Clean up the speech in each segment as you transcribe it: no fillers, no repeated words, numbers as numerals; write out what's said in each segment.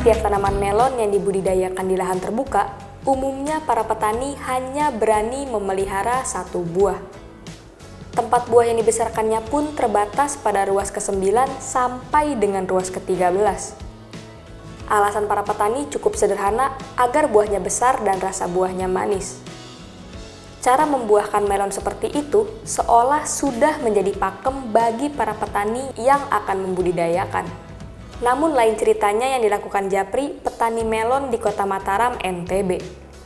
setiap tanaman melon yang dibudidayakan di lahan terbuka, umumnya para petani hanya berani memelihara satu buah. Tempat buah yang dibesarkannya pun terbatas pada ruas ke-9 sampai dengan ruas ke-13. Alasan para petani cukup sederhana agar buahnya besar dan rasa buahnya manis. Cara membuahkan melon seperti itu seolah sudah menjadi pakem bagi para petani yang akan membudidayakan. Namun lain ceritanya yang dilakukan Japri, petani melon di Kota Mataram, NTB.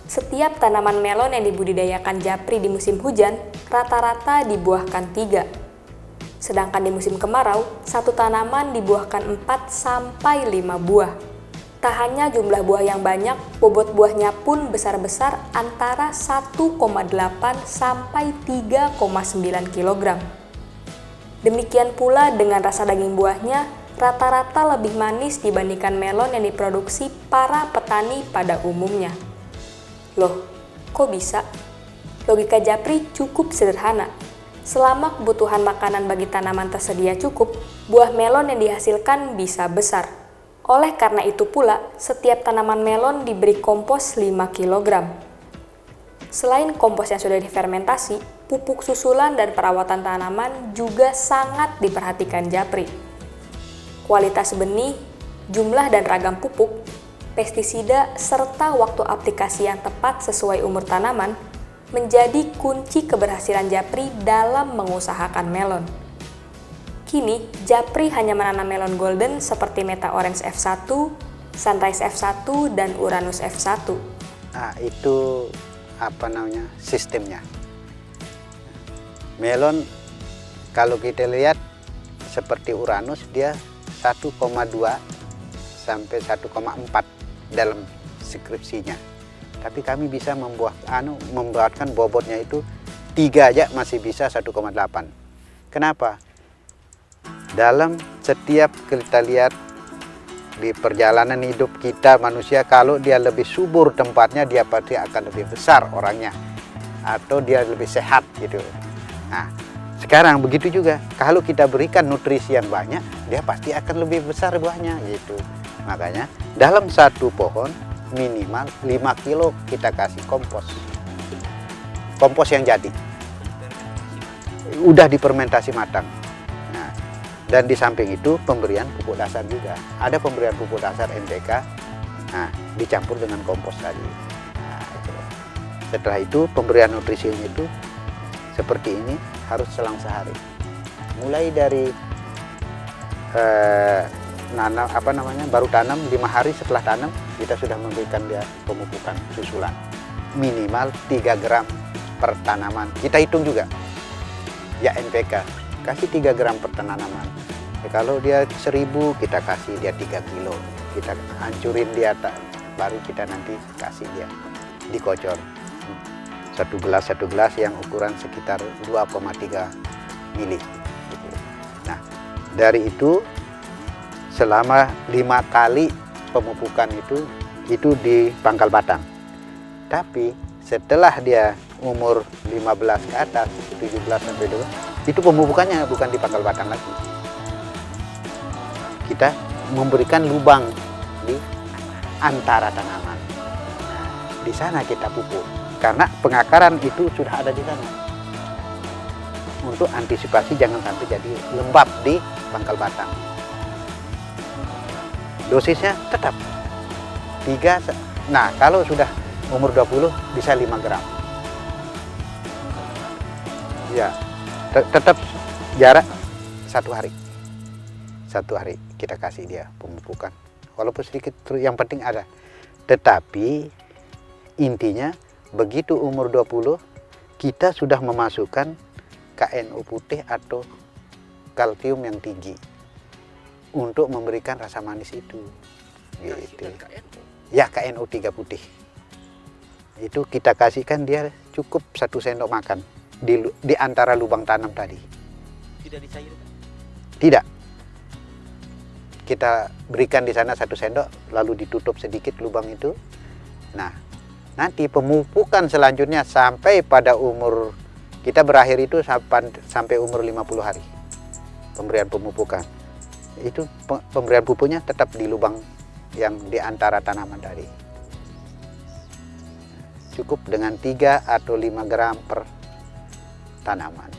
Setiap tanaman melon yang dibudidayakan Japri di musim hujan, rata-rata dibuahkan 3. Sedangkan di musim kemarau, satu tanaman dibuahkan 4-5 buah. Tak hanya jumlah buah yang banyak, bobot buahnya pun besar-besar antara 1,8 sampai 3,9 kg. Demikian pula dengan rasa daging buahnya, rata-rata lebih manis dibandingkan melon yang diproduksi para petani pada umumnya. Loh, kok bisa? Logika Japri cukup sederhana. Selama kebutuhan makanan bagi tanaman tersedia cukup, buah melon yang dihasilkan bisa besar. Oleh karena itu pula, setiap tanaman melon diberi kompos 5 kg. Selain kompos yang sudah difermentasi, pupuk susulan dan perawatan tanaman juga sangat diperhatikan Japri. Kualitas benih, jumlah dan ragam pupuk, pestisida, serta waktu aplikasi yang tepat sesuai umur tanaman menjadi kunci keberhasilan Japri dalam mengusahakan melon. Kini, Japri hanya menanam melon golden seperti Meta Orange F1, Sunrise F1, dan Uranus F1. Nah, itu sistemnya. Melon kalau kita lihat seperti Uranus, dia 1,2 sampai 1,4 dalam skripsinya. Tapi kami bisa membuatkan bobotnya itu 3 aja masih bisa 1,8. Kenapa? Dalam setiap kita lihat di perjalanan hidup kita manusia, kalau dia lebih subur tempatnya, dia pasti akan lebih besar orangnya. Atau dia lebih sehat gitu. Nah, sekarang begitu juga, kalau kita berikan nutrisi yang banyak, dia pasti akan lebih besar buahnya gitu. Makanya dalam satu pohon minimal 5 kilo kita kasih kompos. Kompos yang jadi. Udah difermentasi matang. Nah, dan di samping itu pemberian pupuk dasar juga. Ada pemberian pupuk dasar NPK, nah, dicampur dengan kompos tadi. Nah, itu. Setelah itu pemberian nutrisinya itu seperti ini, harus selang sehari. Mulai dari baru tanam 5 hari setelah tanam, kita sudah memberikan dia pemupukan susulan minimal 3 gram per tanaman. Kita hitung juga ya NPK, kasih 3 gram per tanaman. Kalau dia 1000, kita kasih dia 3 kilo, kita hancurin dia, baru kita nanti kasih dia dikocor satu gelas yang ukuran sekitar 2,3 mili. Nah, dari itu selama 5 kali pemupukan itu di pangkal batang. Tapi setelah dia umur 15 ke atas, 17 sampai 2, itu pemupukannya bukan di pangkal batang lagi. Kita memberikan lubang di antara tanaman. Nah, di sana kita pupuk. Karena pengakaran itu sudah ada di sana. Untuk antisipasi jangan sampai jadi lembab di pangkal batang. Dosisnya tetap 3. Nah, kalau sudah umur 20 bisa 5 gram. Ya, tetap jarak 1 hari. 1 hari kita kasih dia pemupukan. Walaupun sedikit, yang penting ada. Tetapi intinya begitu umur 20, kita sudah memasukkan KNO putih atau kalsium yang tinggi untuk memberikan rasa manis itu. Gitu. Ya, KNO 3 putih. Itu kita kasihkan dia cukup 1 sendok makan di antara lubang tanam tadi. Tidak dicairkan? Tidak. Kita berikan di sana 1 sendok, lalu ditutup sedikit lubang itu. Nah, nanti pemupukan selanjutnya sampai pada umur, kita berakhir itu sampai umur 50 hari. Pemberian pemupukan. Itu pemberian pupuknya tetap di lubang yang di antara tanaman tadi. Cukup dengan 3 atau 5 gram per tanaman.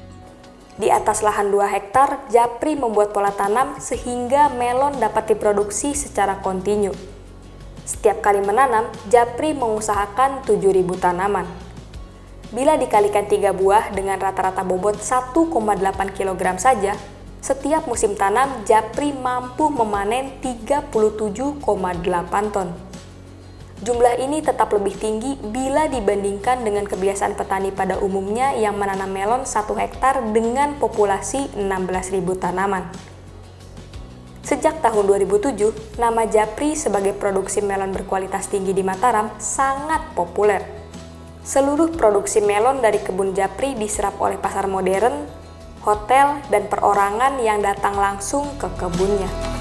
Di atas lahan 2 hektar, Japri membuat pola tanam sehingga melon dapat diproduksi secara kontinu. Setiap kali menanam, Japri mengusahakan 7.000 tanaman. Bila dikalikan 3 buah dengan rata-rata bobot 1,8 kg saja, setiap musim tanam Japri mampu memanen 37,8 ton. Jumlah ini tetap lebih tinggi bila dibandingkan dengan kebiasaan petani pada umumnya yang menanam melon 1 hektar dengan populasi 16.000 tanaman. Sejak tahun 2007, nama Japri sebagai produksi melon berkualitas tinggi di Mataram sangat populer. Seluruh produksi melon dari kebun Japri diserap oleh pasar modern, hotel, dan perorangan yang datang langsung ke kebunnya.